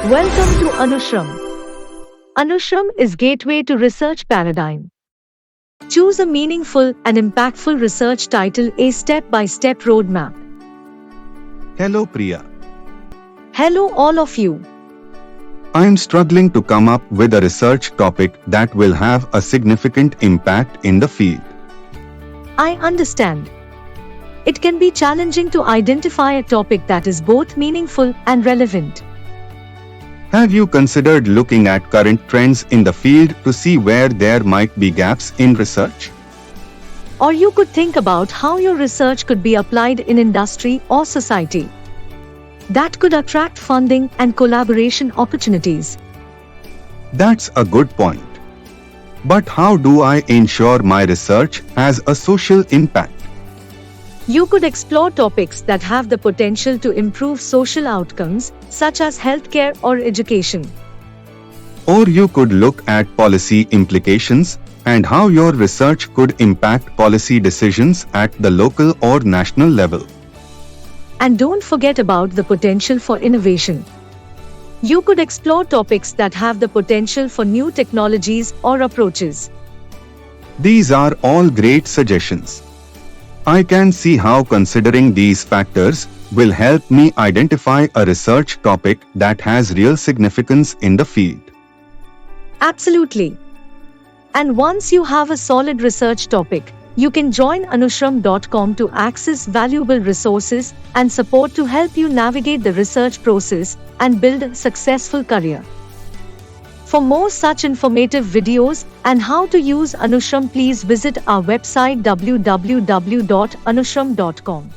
Welcome to Anushram. Anushram is gateway to research paradigm. Choose a meaningful and impactful research title, a step-by-step roadmap. Hello Priya. Hello all of you. I am struggling to come up with a research topic that will have a significant impact in the field. I understand. It can be challenging to identify a topic that is both meaningful and relevant. Have you considered looking at current trends in the field to see where there might be gaps in research? Or you could think about how your research could be applied in industry or society. That could attract funding and collaboration opportunities. That's a good point. But how do I ensure my research has a social impact? You could explore topics that have the potential to improve social outcomes, such as healthcare or education. Or you could look at policy implications and how your research could impact policy decisions at the local or national level. And don't forget about the potential for innovation. You could explore topics that have the potential for new technologies or approaches. These are all great suggestions. I can see how considering these factors will help me identify a research topic that has real significance in the field. Absolutely. And once you have a solid research topic, you can join anushram.com to access valuable resources and support to help you navigate the research process and build a successful career. For more such informative videos and how to use Anushram, please visit our website www.anushram.com.